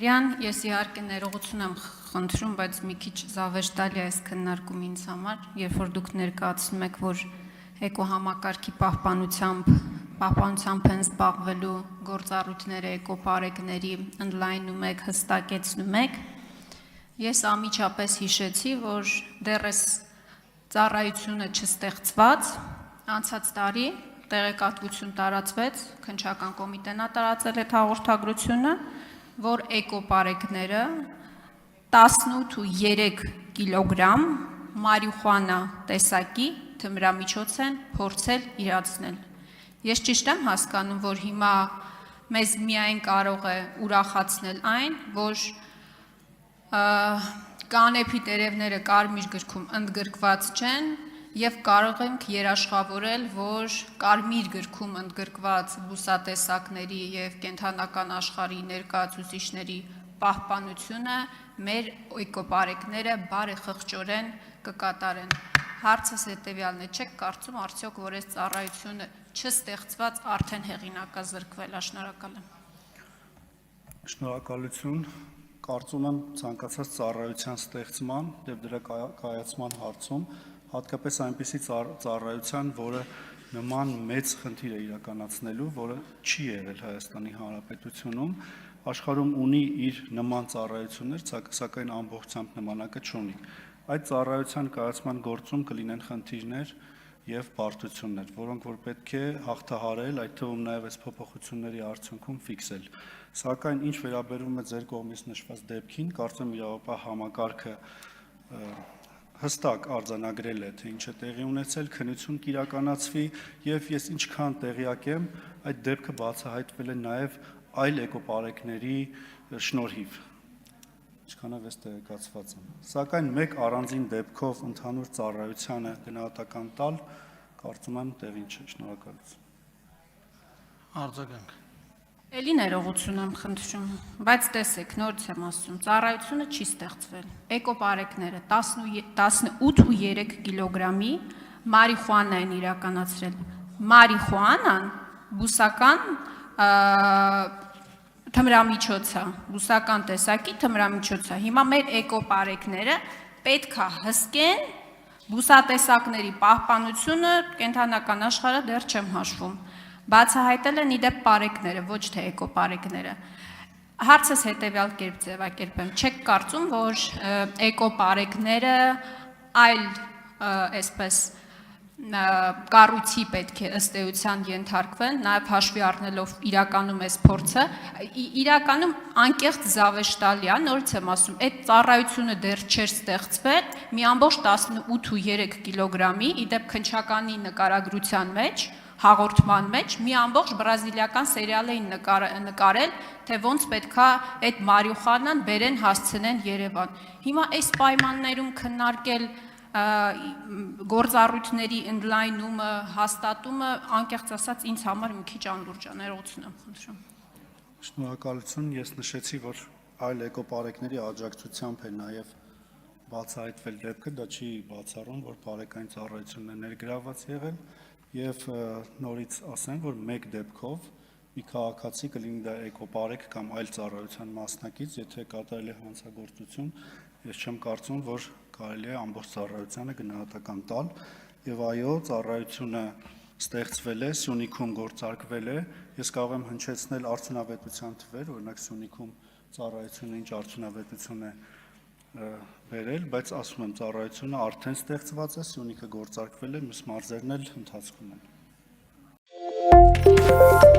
Արյան, ես իհարկե ներողություն եմ խնդրում, բայց մի քիչ զավեշտալի է այս քննարկումը ինձ համար, երբ որ դուք ներկայացնում եք, որ էկոհամակարգի պահպանությամբ են զբաղվելու գործառույթները էկոպարեկների ընդլայնում եք, հստակեցնում եք, ես անմիջապես հիշեցի, որ դեռ այս ծառայությունը չստեղծված, անցած տարի տեղեկատվություն տարածվեց, քննչական կոմիտեն տարածել այդ հաղորդագրությունը, որ էկոպարեկները 18.3 կիլոգրամ մարիխուանա տեսակի թմրամիջոց են փորձել իրացնել։ Ես ճիշտ եմ հասկանում, որ հիմա մեզ միայն կարող է ուրախացնել այն, որ կանեփի տերևները կարմիր գրքում ընդգրկված չեն և կարող ենք երաշխավորել, որ կարմիր գրքում ընդգրկված բուսատեսակների և կենդանական աշխարհի ներկայացուցիչների պահպանությունը մեր էկոպարեկները բարեխղճորեն կկատարեն։ Հարցս հետևյալն է, չեք կարծում արդյոք, որ այս ծառայությունը չստեղծված արդեն հեղինակազրկվել է, շնորհակալ եմ։ Շնորհակալություն, կարծում եմ ցանկացած ծառայության ստեղծման և դրա կայացման հարցում, հատկապես այնպիսի ծառայության, որը նման մեծ խնդիր է իրականացնելու, որը չի եղել Հայաստանի Հանրապետությունում, աշխարհում ունի իր նման ծառայություններ, սակայն ամբողջությամբ նմանակը չունի։ Այդ ծառայության կայացման գործում կլինեն խնդիրներ և բարդություններ, որոնք որ պետք է հաղթահարել, այդ թվում նաև այս փոփոխությունների արդյունքում ֆիքսել։ Սակայն ինչ վերաբերում է ձեր կողմից նշված դեպքին, կարծում եմ իրավապահ համակարգը հստակ արձանագրել է, թե ինչ է տեղի ունեցել, քննություն կիրականացվի և ես ինչքան տեղյակ եմ, այդ դեպքը բացահայտվել է նաև այլ էկոպարեկների շնորհիվ, ինչքանով ես տեղեկացված եմ։ Սակայն մեկ առանձին դեպքով ընդհանուր ծառայությանը գնահատական տալ, կարծում եմ տեղին չէ, շնորհակալություն։ Արձագանք։ Էլի ներողություն եմ խնդրում, բայց տեսեք, նորից եմ ասում, ծառայությունը չի ստեղծվել։ Էկոպարեկները 18.3 կիլոգրամի մարիխուանա են իրականացրել։ Մարիխուանան բուսական թմրամիջոց է, բուսական տեսակի թմրամիջոց է։ Հիմա մեր էկոպարեկները պետք է հսկեն բուսատեսակների պահպանությունը, կենդանական աշխարհը դեռ չեմ հաշվում։ Բացահայտել են իդեպ պարեկները, ոչ թե էկոպարեկները։ Հարցս հետևյալ կերպ ձևակերպեմ, չեք կարծում, որ էկոպարեկները այլ այսպես կառույցի պետք է ըստ էության ենթարկվեն, նաև հաշվի առնելով իրականում այս փորձը, իրականում անկեղծ զավեշտալի է, նորից եմ ասում, այդ ծառայությունը դեռ չէր ստեղծվել, մի ամբողջ 18.3 կիլոգրամի, իդեպ քննչականի նկարագրության մեջ, հաղորդման մեջ մի ամբողջ բրազիլիական սերիալ էին նկարել, թե ոնց պետքա այդ մարիխուանան բերեն հասցնեն Երևան։ Հիմա այս պայմաններում քննարկել գործառույթների ընդլայնումը, հաստատումը, անկեղծ ասած ինձ համար մի քիչ անլուրջ է, ներողություն եմ խնդրում։ Շնորհակալություն, ես նշեցի, որ այլ էկոպարեկների աջակցությամբ է նաև բացահայտվել դեպքը, դա չի բացառում, որ պարեկային ծառայությունն է ներգրավված եղել և նորից ասեմ, որ մեկ դեպքով մի քաղաքացի կլինի դա էկոպարեկ կամ այլ ծառայության մասնակից, եթե կատարել է հանցագործություն, ես չեմ կարծում, որ կարելի է ամբողջ ծառայությանը գնահատական տալ և այո, ծառայությունը ստեղծվել է, Սյունիքում գործարկվել է, ես կարող եմ հնչեցնել արդյունավետության թվեր, օրինակ Սյունիքում ծառայությունը ինչ արդյունավետություն է բերել, բայց ասում եմ, ծառայությունը արդեն ստեղծված է, Սյունիքը գործարկվել է, մյուս մարզերն էլ ընթացքում են։